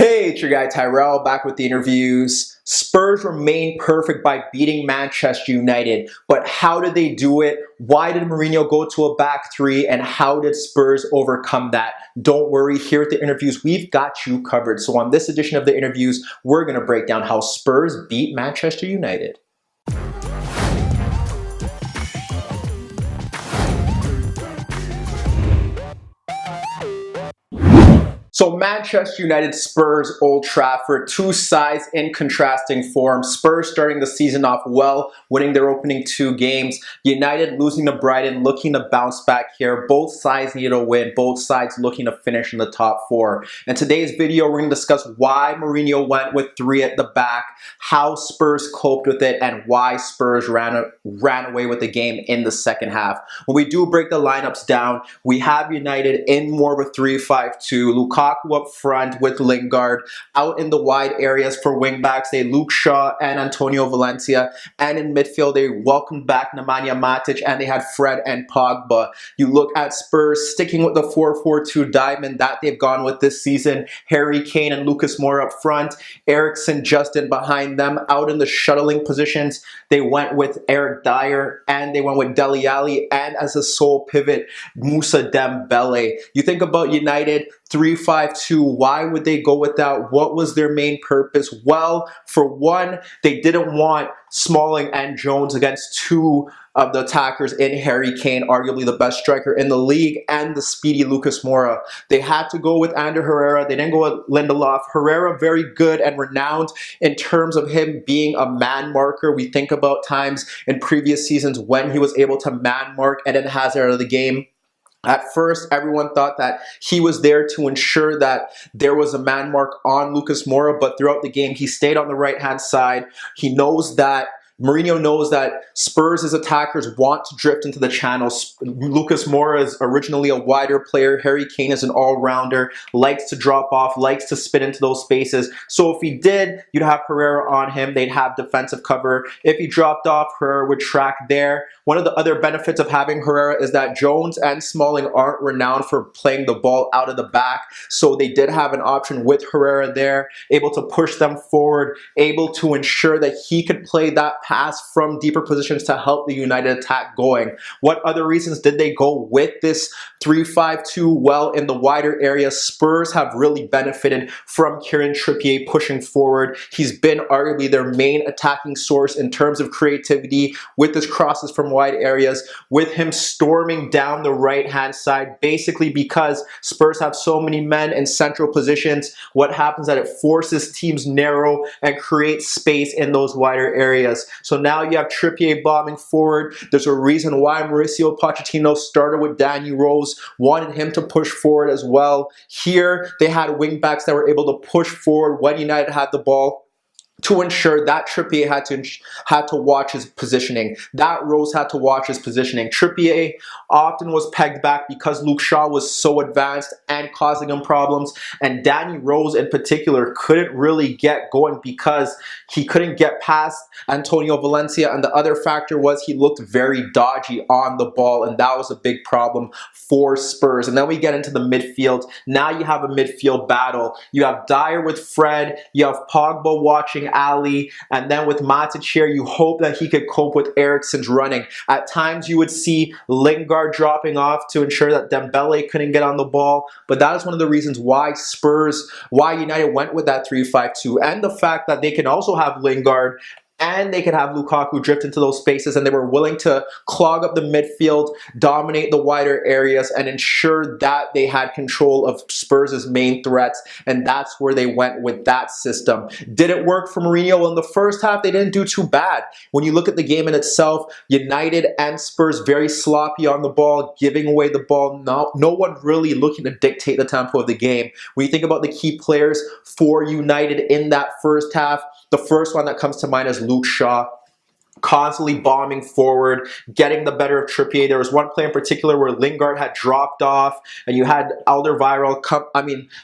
Hey, it's your guy Tyrrell back with the interviews. Spurs remain perfect by beating Manchester United, but how did they do it? Why did Mourinho go to a back three, and how did Spurs overcome that? Don't worry, here at the interviews, we've got you covered. So on this edition of the interviews, we're going to break down how Spurs beat Manchester United. So Manchester United, Spurs, Old Trafford, two sides in contrasting form. Spurs starting the season off well, winning their opening two games. United losing to Brighton, looking to bounce back here. Both sides needed a win, both sides looking to finish in the top four. In today's video, we're going to discuss why Mourinho went with three at the back, how Spurs coped with it, and why Spurs ran away with the game in the second half. When we do break the lineups down, we have United in more of a 3-5-2. Lukaku up front with Lingard. Out in the wide areas for wingbacks, they Luke Shaw and Antonio Valencia. And in midfield, they welcomed back Nemanja Matic, and they had Fred and Pogba. You look at Spurs sticking with the 4-4-2 diamond that they've gone with this season. Harry Kane and Lucas Moura up front. Eriksen just in behind them. Out in the shuttling positions, they went with Eric Dyer, and they went with Dele Alli, and as a sole pivot, Moussa Dembele. You think about United, 3-5-2, why would they go with that? What was their main purpose? Well, for one, they didn't want Smalling and Jones against two of the attackers in Harry Kane, arguably the best striker in the league, and the speedy Lucas Moura. They had to go with Ander Herrera. They didn't go with Lindelof. Herrera, very good and renowned in terms of him being a man marker. We think about times in previous seasons when he was able to man mark Eden Hazard out of the game. At first, everyone thought that he was there to ensure that there was a man mark on Lucas Moura, but throughout the game, he stayed on the right-hand side. He knows that Mourinho knows that Spurs' attackers want to drift into the channels. Lucas Moura is originally a wider player. Harry Kane is an all-rounder, likes to drop off, likes to spin into those spaces. So if he did, you'd have Herrera on him. They'd have defensive cover. If he dropped off, Herrera would track there. One of the other benefits of having Herrera is that Jones and Smalling aren't renowned for playing the ball out of the back. So they did have an option with Herrera there, able to push them forward, able to ensure that he could play that pass from deeper positions to help the United attack going. What other reasons did they go with this 3-5-2? Well, in the wider area, Spurs have really benefited from Kieran Trippier pushing forward. He's been arguably their main attacking source in terms of creativity with his crosses from wide areas, with him storming down the right-hand side, basically because Spurs have so many men in central positions. What happens is that it forces teams narrow and creates space in those wider areas. So now you have Trippier bombing forward. There's a reason why Mauricio Pochettino started with Danny Rose, wanted him to push forward as well. Here, they had wingbacks that were able to push forward when United had the ball, to ensure that Trippier had to watch his positioning, that Rose had to watch his positioning. Trippier often was pegged back because Luke Shaw was so advanced and causing him problems, and Danny Rose in particular couldn't really get going because he couldn't get past Antonio Valencia, and the other factor was he looked very dodgy on the ball, and that was a big problem for Spurs. And then we get into the midfield. Now you have a midfield battle. You have Dyer with Fred, you have Pogba watching Ali, and then with Matic here, you hope that he could cope with Eriksen's running. At times, you would see Lingard dropping off to ensure that Dembele couldn't get on the ball, but that is one of the reasons why United went with that 3-5-2, and the fact that they can also have Lingard and they could have Lukaku drift into those spaces, and they were willing to clog up the midfield, dominate the wider areas, and ensure that they had control of Spurs' main threats, and that's where they went with that system. Did it work for Mourinho? In the first half, they didn't do too bad. When you look at the game in itself, United and Spurs very sloppy on the ball, giving away the ball, no one really looking to dictate the tempo of the game. When you think about the key players for United in that first half, the first one that comes to mind is Luke Shaw. constantly bombing forward, getting the better of Trippier. There was one play in particular where Lingard had dropped off, and you had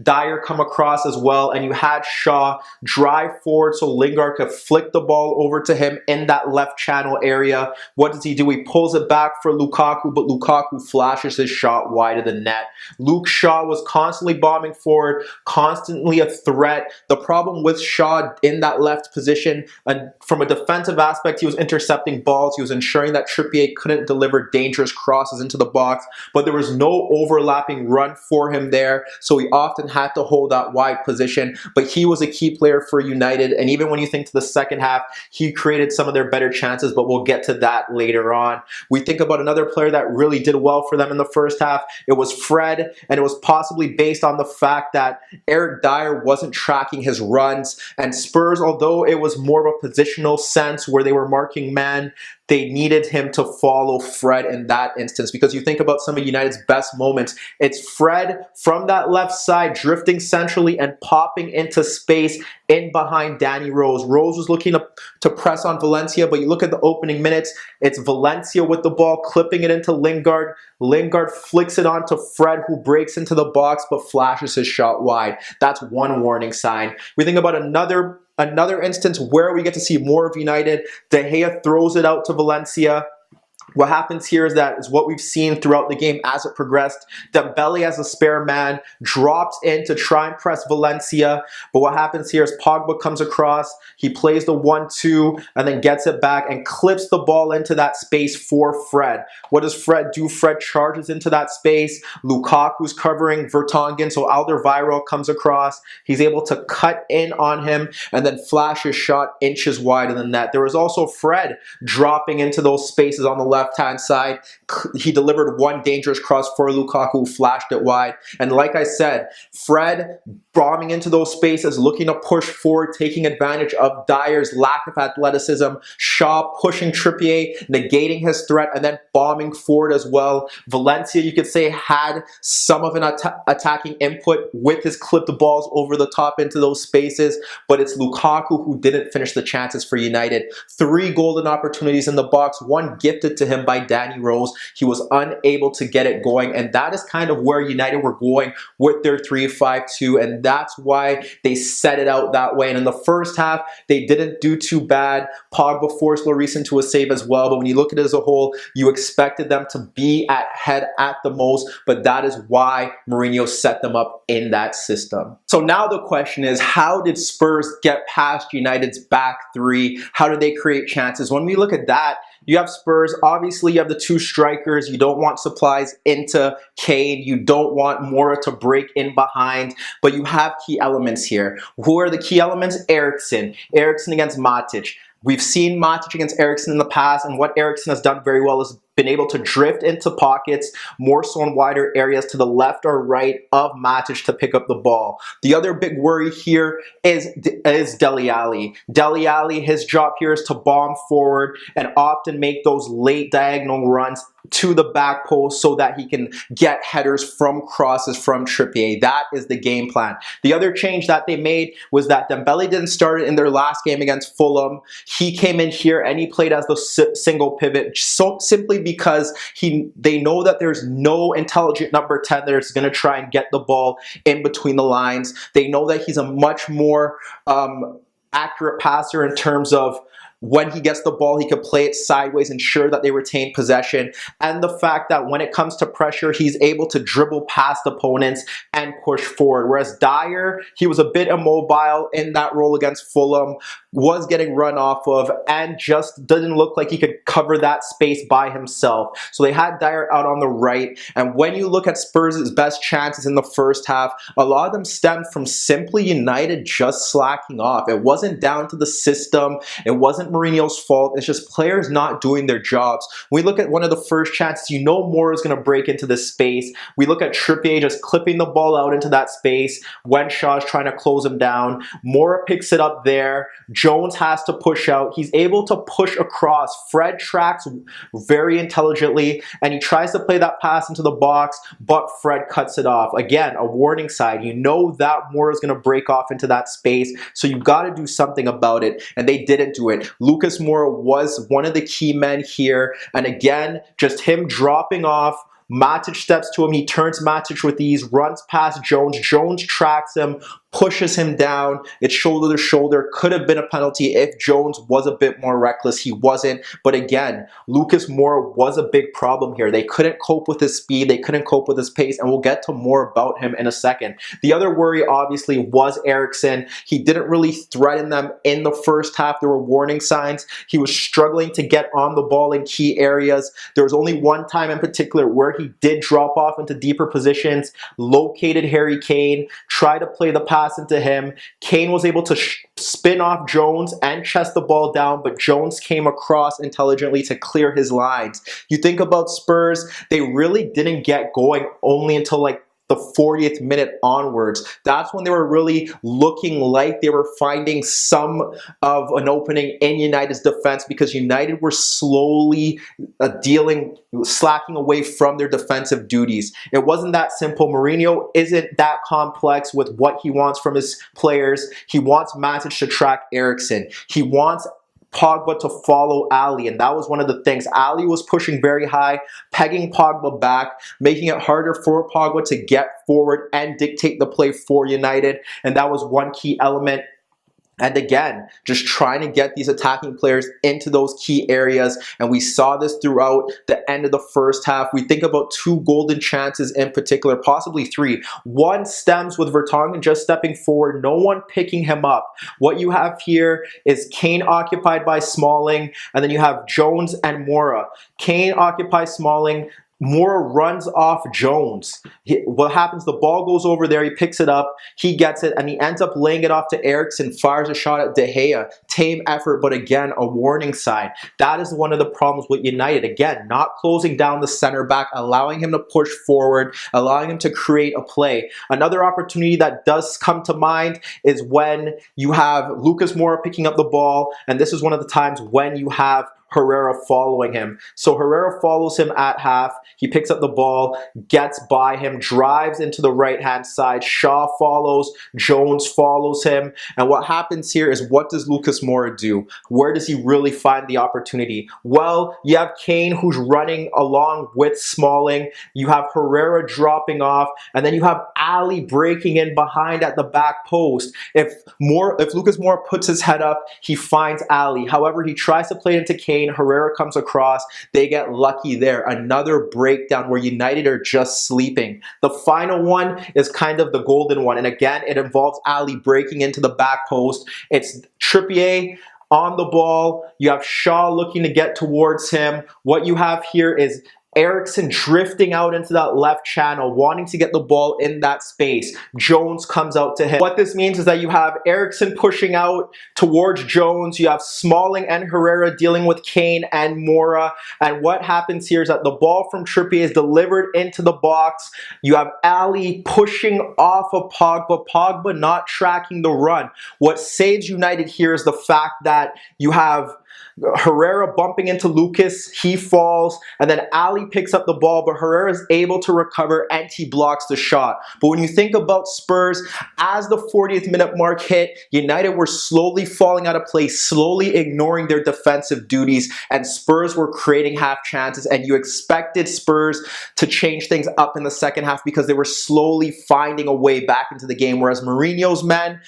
Dyer come across as well, and you had Shaw drive forward so Lingard could flick the ball over to him in that left channel area. What does he do? He pulls it back for Lukaku, but Lukaku flashes his shot wide of the net. Luke Shaw was constantly bombing forward, constantly a threat. The problem with Shaw in that left position, and from a defensive aspect, he was intercepting balls. He was ensuring that Trippier couldn't deliver dangerous crosses into the box, but there was no overlapping run for him there, so he often had to hold that wide position. But he was a key player for United, and even when you think to the second half, he created some of their better chances, but we'll get to that later on. We think about another player that really did well for them in the first half. It was Fred, and it was possibly based on the fact that Eric Dyer wasn't tracking his runs, and Spurs, although it was more of a positional sense where they were marking man, they needed him to follow Fred in that instance, because you think about some of United's best moments, it's Fred from that left side drifting centrally and popping into space in behind Danny Rose. Rose was looking to press on Valencia, but you look at the opening minutes, it's Valencia with the ball, clipping it into Lingard. Lingard flicks it onto Fred, who breaks into the box but flashes his shot wide. That's one warning sign. We think about another instance where we get to see more of United. De Gea throws it out to Valencia. What happens here is what we've seen throughout the game as it progressed. Dembele, as a spare man, drops in to try and press Valencia. But what happens here is Pogba comes across. He plays the 1-2 and then gets it back and clips the ball into that space for Fred. What does Fred do? Fred charges into that space. Lukaku's covering Vertonghen, so Alderweireld comes across. He's able to cut in on him and then flash his shot inches wide of the net. There was also Fred dropping into those spaces on the left-hand side. He delivered one dangerous cross for Lukaku, flashed it wide. And like I said, Fred bombing into those spaces, looking to push forward, taking advantage of Dyer's lack of athleticism. Shaw pushing Trippier, negating his threat, and then bombing forward as well. Valencia, you could say, had some of an attacking input with his clipped balls over the top into those spaces, but it's Lukaku who didn't finish the chances for United. 3 golden opportunities in the box, 1 gifted to him by Danny Rose. He was unable to get it going, and that is kind of where United were going with their 3-5-2, and that's why they set it out that way. And in the first half, they didn't do too bad. Pogba forced Lloris into a save as well, but when you look at it as a whole, you expected them to be ahead at the most, but that is why Mourinho set them up in that system. So now the question is, how did Spurs get past United's back 3? How did they create chances? When we look at that, you have Spurs, obviously you have the 2 strikers, you don't want supplies into Kane, you don't want Moura to break in behind, but you have key elements here. Who are the key elements? Eriksen against Matic. We've seen Matic against Eriksen in the past, and what Eriksen has done very well is been able to drift into pockets, more so in wider areas to the left or right of Matic to pick up the ball. The other big worry here is Dele Alli. Dele Alli, his job here is to bomb forward and often make those late diagonal runs to the back post so that he can get headers from crosses from Trippier. That is the game plan. The other change that they made was that Dembele didn't start it in their last game against Fulham. He came in here and he played as the single pivot, simply because they know that there's no intelligent number 10 that's going to try and get the ball in between the lines. They know that he's a much more accurate passer in terms of when he gets the ball, he could play it sideways, ensure that they retain possession. And the fact that when it comes to pressure, he's able to dribble past opponents and push forward. Whereas Dyer, he was a bit immobile in that role against Fulham, was getting run off of, and just didn't look like he could cover that space by himself. So they had Dyer out on the right. And when you look at Spurs' best chances in the first half, a lot of them stemmed from simply United just slacking off. It wasn't down to the system. It wasn't Mourinho's fault. It's just players not doing their jobs. When we look at one of the first chances, you know Moura is going to break into this space. We look at Trippier just clipping the ball out into that space when Shaw's trying to close him down. Moura picks it up there. Jones has to push out. He's able to push across. Fred tracks very intelligently, and he tries to play that pass into the box, but Fred cuts it off. Again, a warning sign. You know that Moura is going to break off into that space, so you've got to do something about it, and they didn't do it. Lucas Moura was one of the key men here. And again, just him dropping off. Matic steps to him. He turns Matic with ease, runs past Jones. Jones tracks him, pushes him down. It's shoulder to shoulder. Could have been a penalty if Jones was a bit more reckless. He wasn't. But again, Lucas Moura was a big problem here. They couldn't cope with his speed. They couldn't cope with his pace. And we'll get to more about him in a second. The other worry, obviously, was Eriksen. He didn't really threaten them in the first half. There were warning signs. He was struggling to get on the ball in key areas. There was only one time in particular where he did drop off into deeper positions, located Harry Kane, tried to play the pass into him. Kane was able to spin off Jones and chest the ball down, but Jones came across intelligently to clear his lines. You think about Spurs, they really didn't get going only until like the 40th minute onwards. That's when they were really looking like they were finding some of an opening in United's defense, because United were slowly slacking away from their defensive duties. It wasn't that simple. Mourinho isn't that complex with what he wants from his players. He wants Matic to track Eriksen. He wants Pogba to follow Ali, and that was one of the things. Ali was pushing very high, pegging Pogba back, making it harder for Pogba to get forward and dictate the play for United, and that was one key element. And again, just trying to get these attacking players into those key areas. And we saw this throughout the end of the first half. We think about 2 golden chances in particular, possibly 3. One stems with Vertonghen just stepping forward, no one picking him up. What you have here is Kane occupied by Smalling, and then you have Jones and Moura. Kane occupies Smalling. Moura runs off Jones. What happens, the ball goes over there, he picks it up, he gets it, and he ends up laying it off to Eriksen, fires a shot at De Gea. Tame effort, but again, a warning sign. That is one of the problems with United. Again, not closing down the center back, allowing him to push forward, allowing him to create a play. Another opportunity that does come to mind is when you have Lucas Moura picking up the ball, and this is one of the times when you have Herrera following him. So Herrera follows him at half. He picks up the ball, gets by him, drives into the right-hand side. Shaw follows, Jones follows him. And what happens here is, what does Lucas Moura do? Where does he really find the opportunity? Well, you have Kane who's running along with Smalling. You have Herrera dropping off. And then you have Ali breaking in behind at the back post. If Lucas Moura puts his head up, he finds Ali. However, he tries to play it into Kane. Herrera comes across. They get lucky there. Another breakdown where United are just sleeping. The final one is kind of the golden one. And again, it involves Ali breaking into the back post. It's Trippier on the ball. You have Shaw looking to get towards him. What you have here is Eriksen drifting out into that left channel, wanting to get the ball in that space. Jones comes out to him. What this means is that you have Eriksen pushing out towards Jones. You have Smalling and Herrera dealing with Kane and Moura. And what happens here is that the ball from Trippier is delivered into the box. You have Ali pushing off of Pogba. Pogba not tracking the run. What saves United here is the fact that you have Herrera bumping into Lucas, he falls, and then Ali picks up the ball, but Herrera is able to recover and he blocks the shot. But when you think about Spurs, as the 40th minute mark hit, United were slowly falling out of place, slowly ignoring their defensive duties, and Spurs were creating half chances, and you expected Spurs to change things up in the second half because they were slowly finding a way back into the game, whereas Mourinho's men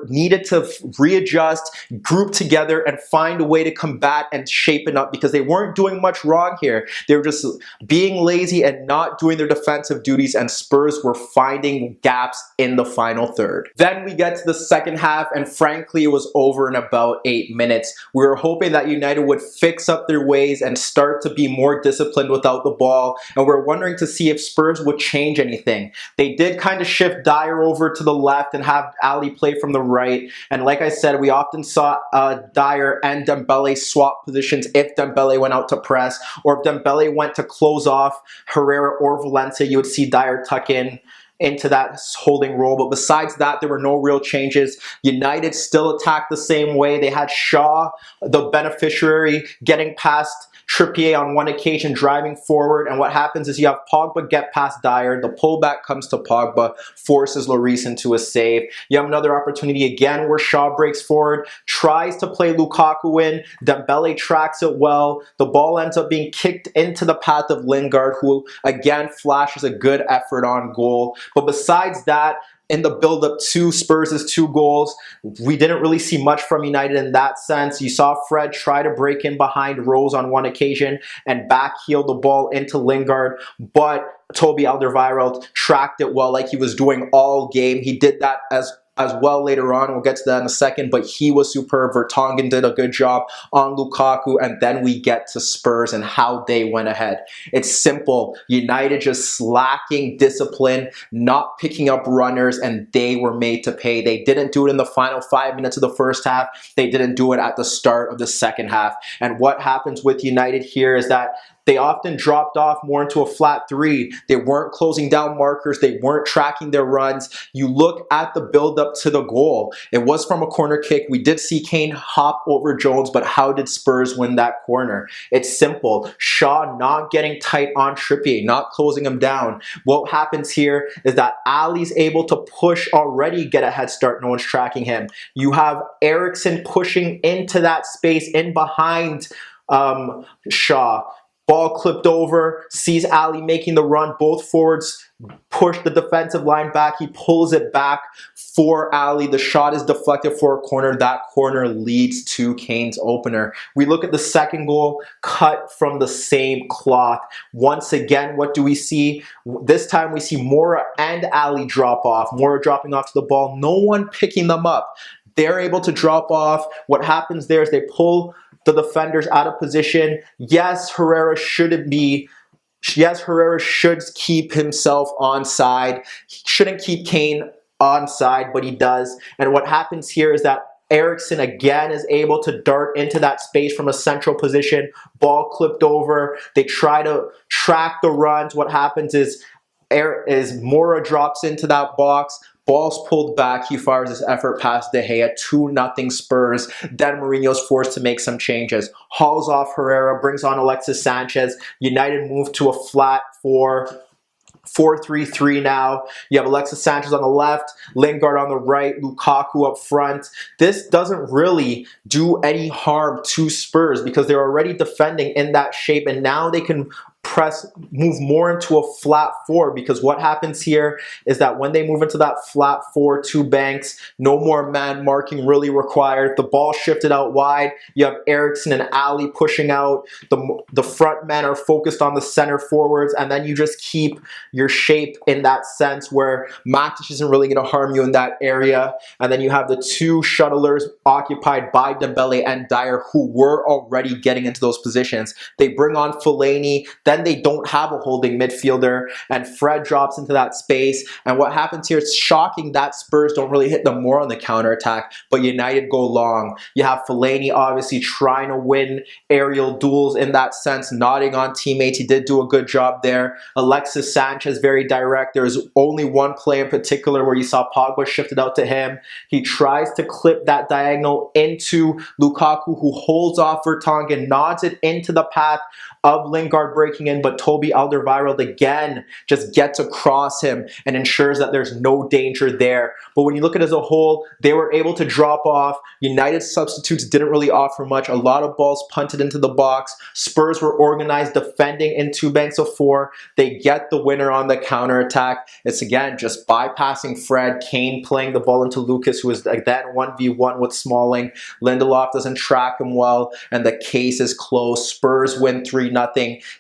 needed to readjust, group together, and find a way to combat and shape it up, because they weren't doing much wrong here. They were just being lazy and not doing their defensive duties, and Spurs were finding gaps in the final third. Then we get to the second half, and frankly, it was over in about 8 minutes. We were hoping that United would fix up their ways and start to be more disciplined without the ball, and we're wondering to see if Spurs would change anything. They did kind of shift Dyer over to the left and have Ali play from the right, and like I said, we often saw Dyer and Dembele swap positions if Dembele went out to press, or if Dembele went to close off Herrera or Valencia, you would see Dyer tuck into that holding role. But besides that, there were no real changes. United still attacked the same way. They had Shaw, the beneficiary, getting past Trippier on one occasion driving forward, and what happens is you have Pogba get past Dyer, the pullback comes to Pogba, forces Lloris into a save. You have another opportunity again where Shaw breaks forward, tries to play Lukaku in, Dembele tracks it well, the ball ends up being kicked into the path of Lingard, who again flashes a good effort on goal. But besides that, in the build-up to Spurs' 2 goals, we didn't really see much from United in that sense. You saw Fred try to break in behind Rose on one occasion and backheel the ball into Lingard, but Toby Alderweireld tracked it well like he was doing all game. He did that as well later on. We'll get to that in a second, but he was superb. Vertonghen did a good job on Lukaku, and then we get to Spurs and how they went ahead. It's simple. United just slacking discipline, not picking up runners, and they were made to pay. They didn't do it in the final 5 minutes of the first half. They didn't do it at the start of the second half. And what happens with United here is that they often dropped off more into a flat 3. They weren't closing down markers. They weren't tracking their runs. You look at the build-up to the goal. It was from a corner kick. We did see Kane hop over Jones, but how did Spurs win that corner? It's simple. Shaw not getting tight on Trippier, not closing him down. What happens here is that Ali's able to push already, get a head start. No one's tracking him. You have Eriksen pushing into that space in behind Shaw. Ball clipped over, sees Ali making the run. Both forwards push the defensive line back. He pulls it back for Ali. The shot is deflected for a corner. That corner leads to Kane's opener. We look at the second goal, cut from the same cloth. Once again, what do we see? This time we see Moura and Ali drop off. Moura dropping off to the ball. No one picking them up. They're able to drop off. What happens there is they pull the defenders out of position. Yes, Herrera should keep himself onside. He shouldn't keep Kane onside, but he does. And what happens here is that Eriksen again is able to dart into that space from a central position. Ball clipped over. They try to track the runs. What happens is Moura drops into that box. Ball's pulled back. He fires his effort past De Gea. 2-0 Spurs. Then Mourinho's forced to make some changes. Hauls off Herrera, brings on Alexis Sanchez. United move to a flat 4-3-3 now. You have Alexis Sanchez on the left, Lingard on the right, Lukaku up front. This doesn't really do any harm to Spurs because they're already defending in that shape, and now they can move more into a flat 4, because what happens here is that when they move into that flat 4, 2 banks, no more man marking really required. The ball shifted out wide. You have Eriksen and Ali pushing out. The front men are focused on the center forwards, and then you just keep your shape in that sense where Matic isn't really going to harm you in that area. And then you have the 2 shuttlers occupied by Dembele and Dyer, who were already getting into those positions. They bring on Fellaini. Then they don't have a holding midfielder, and Fred drops into that space. And what happens here, it's shocking that Spurs don't really hit them more on the counterattack, but United go long. You have Fellaini obviously trying to win aerial duels in that sense, nodding on teammates. He did do a good job there. Alexis Sanchez, very direct. There's only one play in particular where you saw Pogba shifted out to him. He tries to clip that diagonal into Lukaku, who holds off Vertonghen, nods it into the path of Lingard breaking in, but Toby Alderweireld again just gets across him and ensures that there's no danger there. But when you look at it as a whole, they were able to drop off. United substitutes didn't really offer much. A lot of balls punted into the box. Spurs were organized defending in 2 banks of 4. They get the winner on the counterattack. It's again just bypassing Fred. Kane playing the ball into Lucas, who is then 1v1 with Smalling. Lindelof doesn't track him well, and the case is closed. Spurs win 3-0.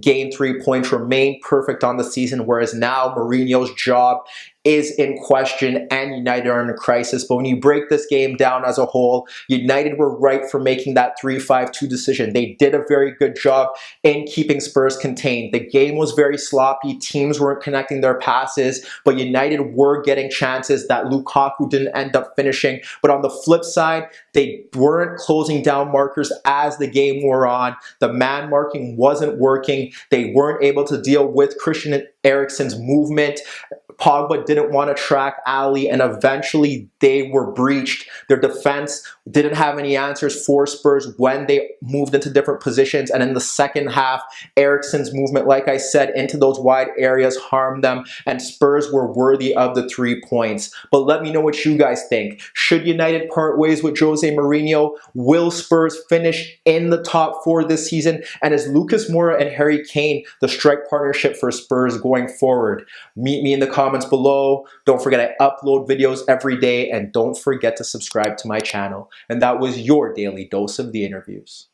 Gain 3 points, remain perfect on the season, whereas now Mourinho's job is in question and United are in a crisis. But when you break this game down as a whole, United were right for making that 3-5-2 decision. They did a very good job in keeping Spurs contained. The game was very sloppy. Teams weren't connecting their passes, but United were getting chances that Lukaku didn't end up finishing. But on the flip side, they weren't closing down markers as the game wore on. The man marking wasn't working. They weren't able to deal with Christian Eriksen's movement. Pogba didn't want to track Ali, and eventually they were breached. Their defense didn't have any answers for Spurs when they moved into different positions, and in the second half, Eriksen's movement, like I said, into those wide areas harmed them, and Spurs were worthy of the 3 points. But let me know what you guys think. Should United part ways with Jose Mourinho? Will Spurs finish in the top 4 this season? And is Lucas Moura and Harry Kane the strike partnership for Spurs going forward? Meet me in the comments below. Don't forget I upload videos every day, and don't forget to subscribe to my channel. And that was your daily dose of the interviews.